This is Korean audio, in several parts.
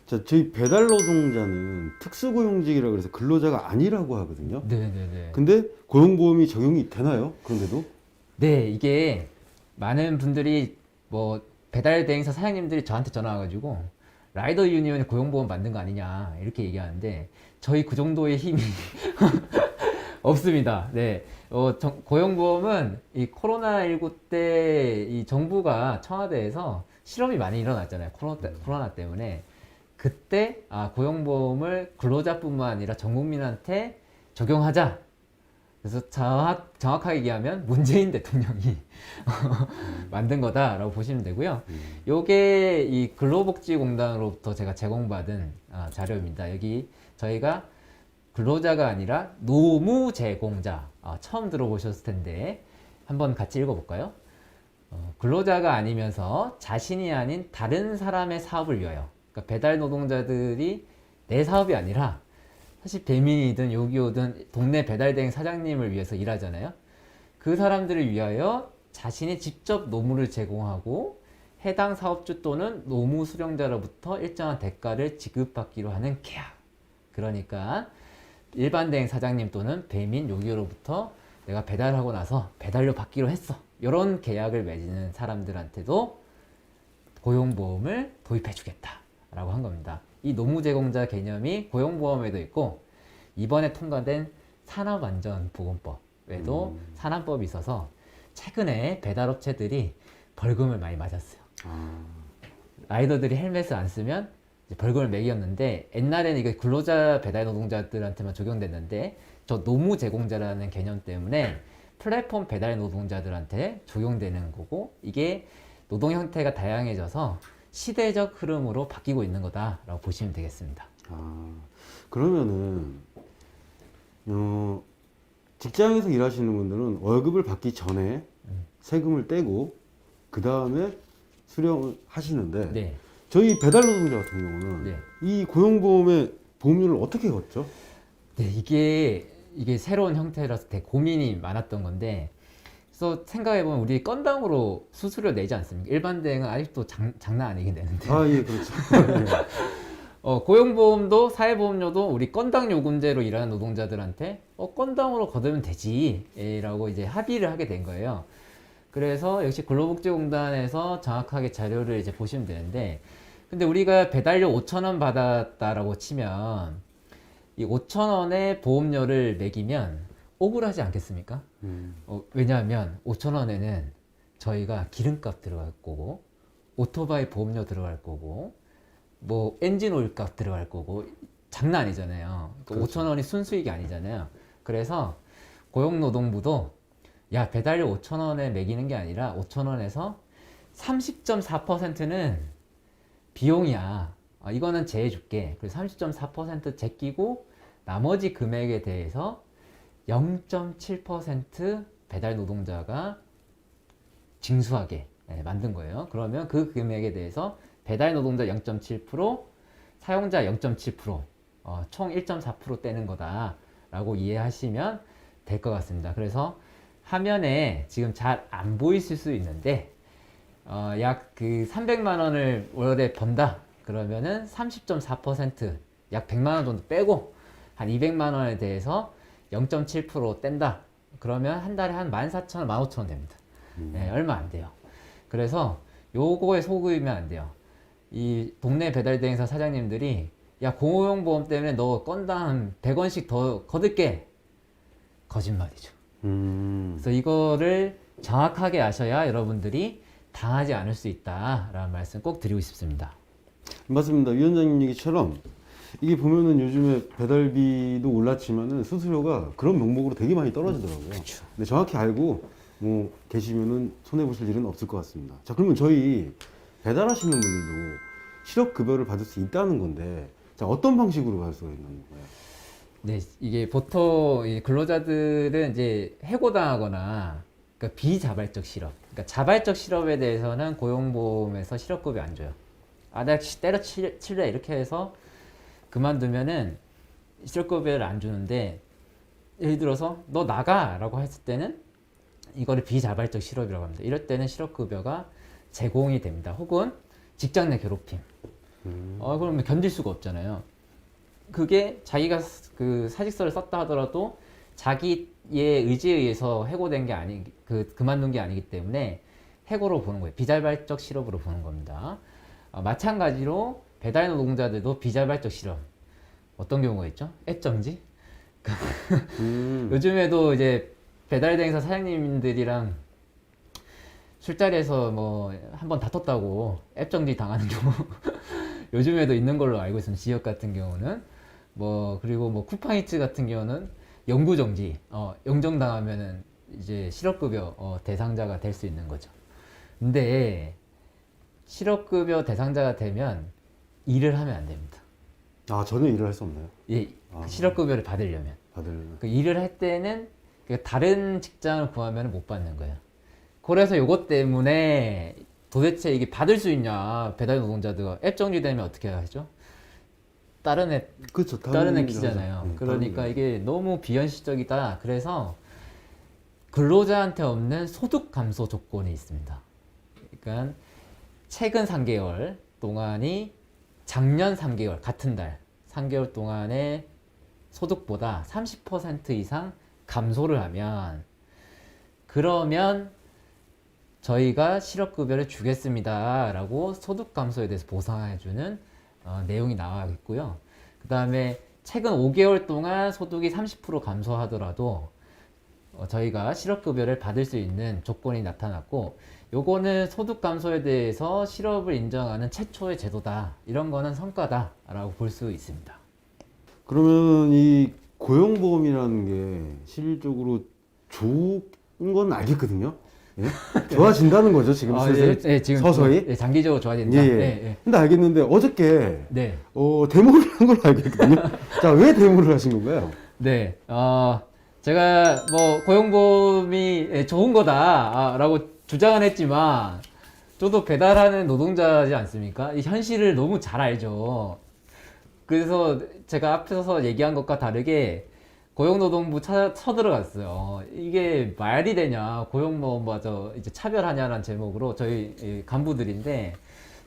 자, 저희 배달 노동자는 특수고용직이라 그래서 근로자가 아니라고 하거든요. 네네네. 근데 고용보험이 적용이 되나요? 그런데도? 네, 이게 많은 분들이 뭐 배달 대행사 사장님들이 저한테 전화 와가지고 라이더 유니온이 고용보험 만든 거 아니냐 이렇게 얘기하는데 저희 그 정도의 힘이 없습니다. 네. 고용보험은 이 코로나19 때 이 정부가 청와대에서 실험이 많이 일어났잖아요. 코로나 때문에. 그때 고용보험을 근로자뿐만 아니라 전 국민한테 적용하자. 그래서 정확하게 얘기하면 문재인 대통령이 만든 거다라고 보시면 되고요. 요게 이 근로복지공단으로부터 제가 제공받은 자료입니다. 여기 저희가 근로자가 아니라 노무 제공자 처음 들어보셨을 텐데 한번 같이 읽어볼까요? 근로자가 아니면서 자신이 아닌 다른 사람의 사업을 위하여, 그러니까 배달 노동자들이 내 사업이 아니라 사실 배민이든 요기요든 동네 배달대행 사장님을 위해서 일하잖아요. 그 사람들을 위하여 자신이 직접 노무를 제공하고 해당 사업주 또는 노무 수령자로부터 일정한 대가를 지급받기로 하는 계약. 그러니까 일반 대행 사장님 또는 배민 요기요로부터 내가 배달하고 나서 배달료 받기로 했어. 이런 계약을 맺는 사람들한테도 고용보험을 도입해 주겠다라고 한 겁니다. 이 노무제공자 개념이 고용보험에도 있고 이번에 통과된 산업안전보건법에도 산안법이 있어서 최근에 배달업체들이 벌금을 많이 맞았어요. 라이더들이 헬멧을 안 쓰면 이제 벌금을 매겼는데 옛날에는 이게 근로자 배달 노동자들한테만 적용됐는데 저 노무제공자라는 개념 때문에 플랫폼 배달 노동자들한테 적용되는 거고 이게 노동 형태가 다양해져서 시대적 흐름으로 바뀌고 있는 거다라고 보시면 되겠습니다. 그러면은 직장에서 일하시는 분들은 월급을 받기 전에 세금을 떼고 그 다음에 수령을 하시는데 네. 저희 배달 노동자 같은 경우는 네. 이 고용보험의 보험료를 어떻게 걷죠? 네, 이게 새로운 형태라서 되게 고민이 많았던 건데, 그래서 생각해보면 우리 건당으로 수수료 내지 않습니까? 일반 대행은 아직도 장난 아니긴 되는데. 예, 그렇죠. 고용보험도 사회보험료도 우리 건당 요금제로 일하는 노동자들한테 건당으로 거두면 되지라고 이제 합의를 하게 된 거예요. 그래서 역시 근로복지공단에서 정확하게 자료를 이제 보시면 되는데, 근데 우리가 배달료 5,000원 받았다라고 치면 이 5,000원의 보험료를 매기면 억울하지 않겠습니까? 왜냐하면 5,000원에는 저희가 기름값 들어갈 거고 오토바이 보험료 들어갈 거고 뭐 엔진 오일 값 들어갈 거고 장난 아니잖아요. 그러니까 그렇죠. 5,000원이 순수익이 아니잖아요. 그래서 고용노동부도 야 배달료 5,000원에 매기는 게 아니라 5,000원에서 30.4%는 비용이야. 이거는 제해줄게. 그래서 30.4% 제끼고 나머지 금액에 대해서 0.7% 배달 노동자가 징수하게 만든 거예요. 그러면 그 금액에 대해서 배달 노동자 0.7%, 사용자 0.7%, 총 1.4% 떼는 거다라고 이해하시면 될 것 같습니다. 그래서 화면에 지금 잘 안 보이실 수 있는데 약 그 300만 원을 월에 번다 그러면은 30.4% 약 100만 원 정도 빼고 한 200만 원에 대해서 0.7% 뗀다 그러면 한 달에 한 14,000원, 15,000원 됩니다. 네, 얼마 안 돼요. 그래서 요거에 속으면 안 돼요. 이 동네 배달 대행사 사장님들이 야 고용보험 때문에 너 건당 100원씩 더 거둘게 거짓말이죠. 그래서 이거를 정확하게 아셔야 여러분들이 당하지 않을 수 있다라는 말씀 꼭 드리고 싶습니다. 맞습니다. 위원장님 얘기처럼 이게 보면은 요즘에 배달비도 올랐지만은 수수료가 그런 명목으로 되게 많이 떨어지더라고요. 그쵸. 근데 정확히 알고 뭐 계시면은 손해 보실 일은 없을 것 같습니다. 자, 그러면 저희 배달하시는 분들도 실업급여를 받을 수 있다는 건데, 자, 어떤 방식으로 받을 수가 있는 거예요? 네, 이게 보통 이 근로자들은 이제 해고당하거나 그러니까 비자발적 실업, 그러니까 자발적 실업에 대해서는 고용보험에서 실업급여 안 줘요. 내가 때려칠래 이렇게 해서 그만두면은 실업급여를 안 주는데 예를 들어서 너 나가라고 했을 때는 이거를 비자발적 실업이라고 합니다. 이럴 때는 실업급여가 제공이 됩니다. 혹은 직장 내 괴롭힘, 그러면 견딜 수가 없잖아요. 그게 자기가 그 사직서를 썼다 하더라도 자기의 의지에 의해서 해고된 게 그만둔 게 아니기 때문에 해고로 보는 거예요. 비자발적 실업으로 보는 겁니다. 마찬가지로 배달 노동자들도 비자발적 실업. 어떤 경우가 있죠? 앱정지? 요즘에도 이제 배달 대행사 사장님들이랑 술자리에서 뭐 한번 다퉜다고 앱정지 당하는 경우 요즘에도 있는 걸로 알고 있습니다. 지역 같은 경우는 뭐 그리고 뭐 쿠팡이츠 같은 경우는 영구정지, 영정당하면은 이제 실업급여 대상자가 될 수 있는 거죠. 근데 실업급여 대상자가 되면 일을 하면 안 됩니다. 전혀 일을 할 수 없나요? 예, 실업급여를 받으려면. 그 일을 할 때는 다른 직장을 구하면 못 받는 거예요. 그래서 요것 때문에 도대체 이게 받을 수 있냐, 배달 노동자들가 앱 정지되면 어떻게 하죠? 다른 앱, 그렇죠. 다른 앱 키잖아요. 네, 그러니까 이게 너무 비현실적이다. 그래서 근로자한테 없는 소득 감소 조건이 있습니다. 그러니까 최근 3개월 동안이 작년 3개월, 같은 달 3개월 동안의 소득보다 30% 이상 감소를 하면, 그러면 저희가 실업급여를 주겠습니다 라고 소득 감소에 대해서 보상해주는 내용이 나와 있고요. 그 다음에 최근 5개월 동안 소득이 30% 감소하더라도 저희가 실업급여를 받을 수 있는 조건이 나타났고, 요거는 소득 감소에 대해서 실업을 인정하는 최초의 제도다. 이런 거는 성과다 라고 볼 수 있습니다. 그러면 이 고용보험이라는 게 실질적으로 좋은 건 알겠거든요. 예? 좋아진다는 거죠, 지금 슬슬? 예, 지금 서서히? 예, 장기적으로 좋아진다. 예, 예. 예. 근데 알겠는데 어저께 네. 데모를 한 걸로 알겠거든요. 자, 왜 데모를 하신 건가요? 네. 제가 뭐 고용보험이 좋은 거다라고 주장은 했지만, 저도 배달하는 노동자지 않습니까? 이 현실을 너무 잘 알죠. 그래서 제가 앞서서 얘기한 것과 다르게 고용노동부 쳐들어갔어요. 이게 말이 되냐, 고용보험마저 이제 차별하냐라는 제목으로 저희 간부들인데,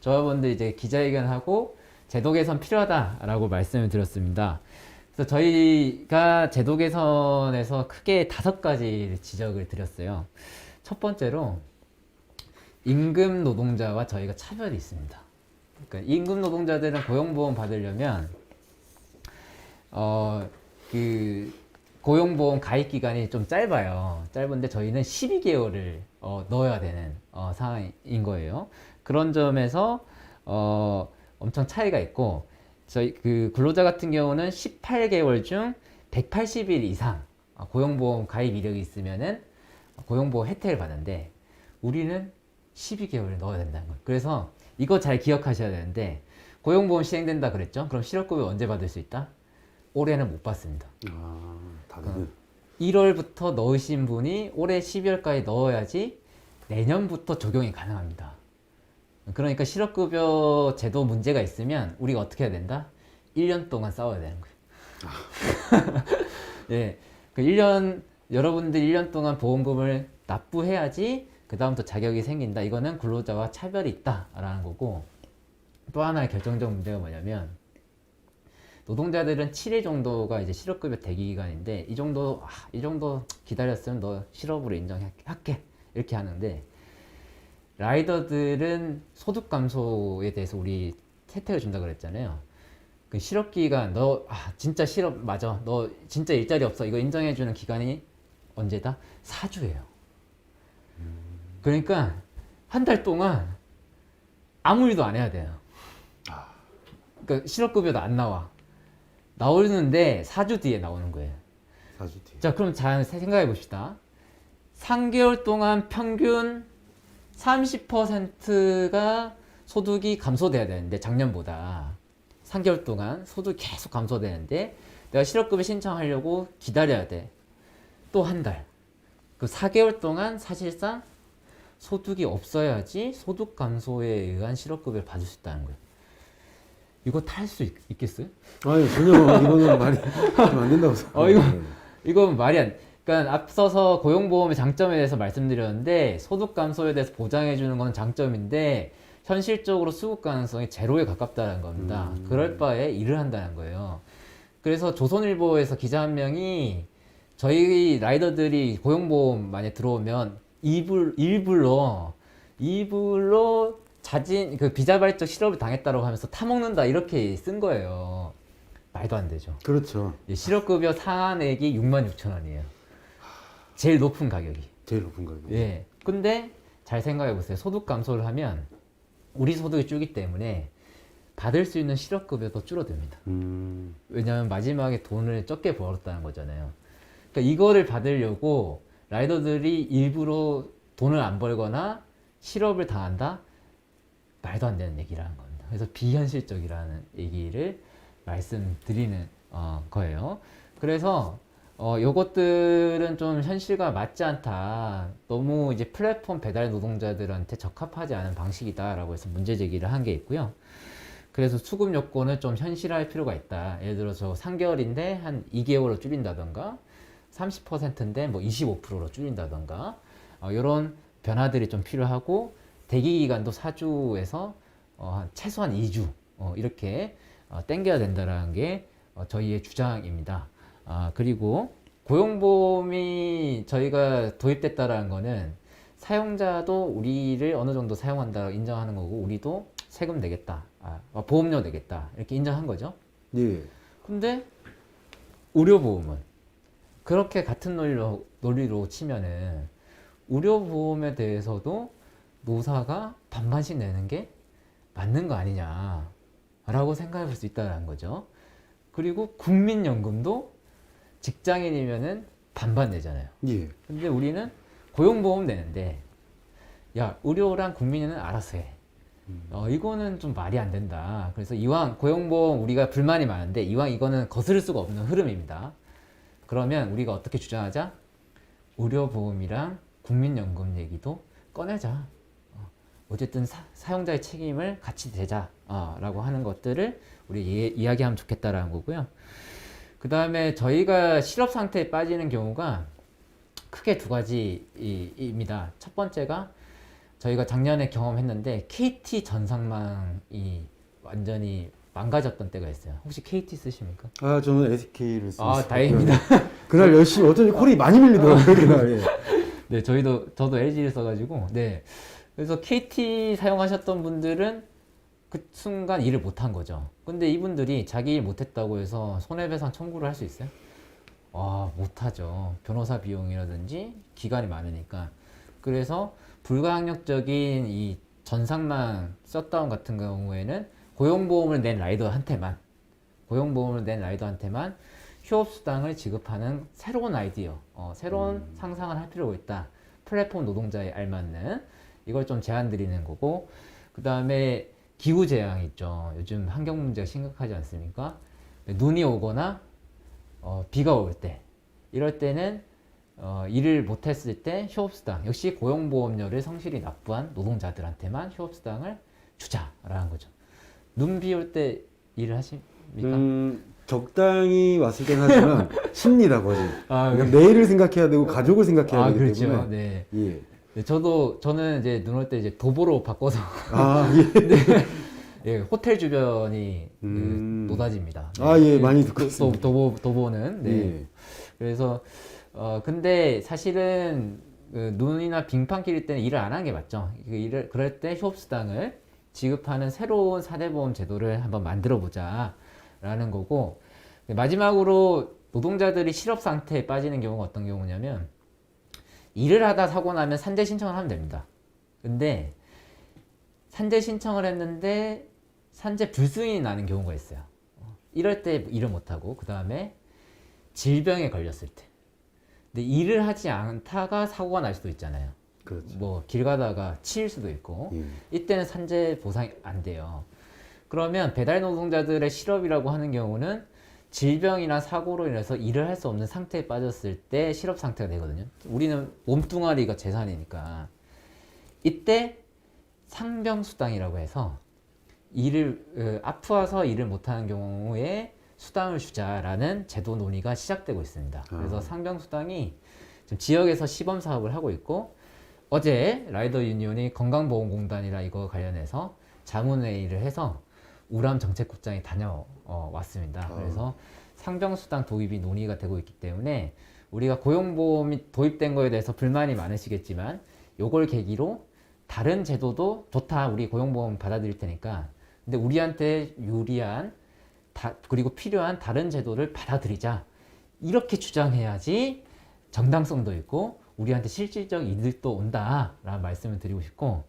저분들 이제 기자회견하고 제도 개선 필요하다라고 말씀을 드렸습니다. 그래서 저희가 제도 개선에서 크게 5가지 지적을 드렸어요. 첫 번째로 임금 노동자와 저희가 차별이 있습니다. 그러니까 임금 노동자들은 고용보험 받으려면 그 고용보험 가입 기간이 좀 짧아요. 짧은데 저희는 12개월을 넣어야 되는 상황인 거예요. 그런 점에서 엄청 차이가 있고, 저희 그 근로자 같은 경우는 18개월 중 180일 이상 고용보험 가입 이력이 있으면은 고용보험 혜택을 받는데, 우리는 12개월을 넣어야 된다는 거예요. 그래서 이거 잘 기억하셔야 되는데, 고용보험 시행된다 그랬죠? 그럼 실업급여 언제 받을 수 있다? 올해는 못 받습니다. 다들 1월부터 넣으신 분이 올해 12월까지 넣어야지 내년부터 적용이 가능합니다. 그러니까 실업급여 제도 문제가 있으면 우리가 어떻게 해야 된다? 1년 동안 싸워야 되는 거예요. 예. 그 1년, 여러분들 1년 동안 보험금을 납부해야지 그 다음부터 자격이 생긴다. 이거는 근로자와 차별이 있다라는 거고, 또 하나의 결정적 문제가 뭐냐면, 노동자들은 7일 정도가 이제 실업급여 대기 기간인데, 이 정도 기다렸으면 너 실업으로 인정할게 이렇게 하는데, 라이더들은 소득 감소에 대해서 우리 혜택을 준다 그랬잖아요. 그 실업 기간, 너 진짜 실업 맞아, 너 진짜 일자리 없어, 이거 인정해주는 기간이 언제다? 4주예요. 그러니까 한 달 동안 아무 일도 안 해야 돼요. 그러니까 실업급여도 안 나오는데 4주 뒤에 나오는 거예요. 4주 뒤에. 자, 그럼 잘 생각해 봅시다. 3개월 동안 평균 30%가 소득이 감소돼야 되는데, 작년보다 3개월 동안 소득이 계속 감소되는데, 내가 실업급여 신청하려고 기다려야 돼. 또 한 달. 그 4개월 동안 사실상 소득이 없어야지 소득 감소에 의한 실업급여를 받을 수 있다는 거예요. 이거 탈 수 있겠어요? 아니, 전혀 이거는 말이 안 된다고 생각해요. 이건 말이 안. 그러니까 앞서서 고용보험의 장점에 대해서 말씀드렸는데, 소득 감소에 대해서 보장해 주는 건 장점인데, 현실적으로 수급 가능성이 제로에 가깝다는 겁니다. 그럴 바에 일을 한다는 거예요. 그래서 조선일보에서 기자 한 명이 저희 라이더들이 고용보험 만약 들어오면 일부러 자진 그 비자발적 실업을 당했다고 하면서 타먹는다 이렇게 쓴 거예요. 말도 안 되죠. 그렇죠. 실업급여 상한액이 66,000원이에요. 제일 높은 가격이. 제일 높은 거예요. 예. 근데 잘 생각해 보세요. 소득 감소를 하면 우리 소득이 줄기 때문에 받을 수 있는 실업급여도 줄어듭니다. 왜냐하면 마지막에 돈을 적게 벌었다는 거잖아요. 그러니까 이거를 받으려고 라이더들이 일부러 돈을 안 벌거나 실업을 당한다? 말도 안 되는 얘기라는 겁니다. 그래서 비현실적이라는 얘기를 말씀드리는 거예요. 그래서 요것들은 좀 현실과 맞지 않다. 너무 이제 플랫폼 배달 노동자들한테 적합하지 않은 방식이다라고 해서 문제 제기를 한 게 있고요. 그래서 수급 요건을 좀 현실화할 필요가 있다. 예를 들어서 3개월인데 한 2개월로 줄인다던가 30%인데 뭐 25%로 줄인다던가 이런 변화들이 좀 필요하고 대기 기간도 4주에서 최소한 2주 이렇게 땡겨야 된다는 게 저희의 주장입니다. 그리고 고용보험이 저희가 도입됐다라는 거는 사용자도 우리를 어느 정도 사용한다고 인정하는 거고 우리도 세금 내겠다, 보험료 내겠다 이렇게 인정한 거죠. 예. 근데 의료보험은 그렇게 같은 논리로 치면은 의료보험에 대해서도 노사가 반반씩 내는 게 맞는 거 아니냐라고 생각해 볼 수 있다는 거죠. 그리고 국민연금도 직장인이면은 반반 내잖아요. 예. 근데 우리는 고용보험 내는데 야 의료랑 국민은 알아서 해. 이거는 좀 말이 안 된다. 그래서 이왕 고용보험 우리가 불만이 많은데 이왕 이거는 거스를 수가 없는 흐름입니다. 그러면 우리가 어떻게 주장하자? 의료보험이랑 국민연금 얘기도 꺼내자. 어쨌든 사용자의 책임을 같이 대자 라고 하는 것들을 우리 이야기하면 좋겠다라는 거고요. 그 다음에 저희가 실업 상태에 빠지는 경우가 크게 두 가지입니다. 첫 번째가 저희가 작년에 경험했는데 KT 전상망이 완전히 망가졌던 때가 있어요. 혹시 KT 쓰십니까? 저는 SK를 쓰고 다행입니다. 그날 열심히 어쩐지 콜이 많이 밀리더라고요, 그날. 예. 네, 저도 LG를 써가지고, 네. 그래서 KT 사용하셨던 분들은 그 순간 일을 못한 거죠. 근데 이분들이 자기 일 못했다고 해서 손해배상 청구를 할 수 있어요? 못하죠. 변호사 비용이라든지 기간이 많으니까. 그래서 불가항력적인 이 전상망 셧다운 같은 경우에는 고용보험을 낸 라이더한테만 휴업수당을 지급하는 새로운 아이디어, 새로운 상상을 할 필요가 있다. 플랫폼 노동자에 알맞는 이걸 좀 제안 드리는 거고, 그 다음에 기후재앙 있죠. 요즘 환경 문제가 심각하지 않습니까? 눈이 오거나 비가 올 때, 이럴 때는 일을 못했을 때 휴업수당, 역시 고용보험료를 성실히 납부한 노동자들한테만 휴업수당을 주자라는 거죠. 눈 비 올 때 일을 하십니까? 적당히 왔을 때는 하지만 쉽니다, 거의. 그러니까 네. 내일을 생각해야 되고 가족을 생각해야 되기 그렇죠. 때문에. 네. 예. 네, 저는 이제 눈 올 때 이제 도보로 바꿔서 예. 예, 호텔 주변이 그 노다지입니다. 네. 예, 많이 듣고 있습니다. 도보는 네. 예. 그래서 근데 사실은 그 눈이나 빙판 길일 때는 일을 안 하는 게 맞죠. 그럴 때 휴업수당을 지급하는 새로운 사대보험 제도를 한번 만들어 보자라는 거고, 마지막으로 노동자들이 실업 상태에 빠지는 경우가 어떤 경우냐면 일을 하다 사고 나면 산재 신청을 하면 됩니다. 근데 산재 신청을 했는데 산재 불승인이 나는 경우가 있어요. 이럴 때 일을 못하고, 그 다음에 질병에 걸렸을 때. 근데 일을 하지 않다가 사고가 날 수도 있잖아요. 그렇죠. 뭐 길 가다가 치일 수도 있고, 예. 이때는 산재 보상이 안 돼요. 그러면 배달 노동자들의 실업이라고 하는 경우는 질병이나 사고로 인해서 일을 할 수 없는 상태에 빠졌을 때 실업 상태가 되거든요. 우리는 몸뚱아리가 재산이니까. 이때 상병수당이라고 해서 아프어서 일을 못하는 경우에 수당을 주자라는 제도 논의가 시작되고 있습니다. 그래서 상병수당이 지금 지역에서 시범 사업을 하고 있고, 어제 라이더 유니온이 건강보험공단이랑 이거 관련해서 자문회의를 해서 우람 정책국장이 다녀왔습니다. 그래서 상병수당 도입이 논의가 되고 있기 때문에 우리가 고용보험이 도입된 거에 대해서 불만이 많으시겠지만 요걸 계기로 다른 제도도 좋다, 우리 고용보험 받아들일 테니까, 근데 우리한테 유리한 그리고 필요한 다른 제도를 받아들이자, 이렇게 주장해야지 정당성도 있고 우리한테 실질적 이득도 온다라는 말씀을 드리고 싶고,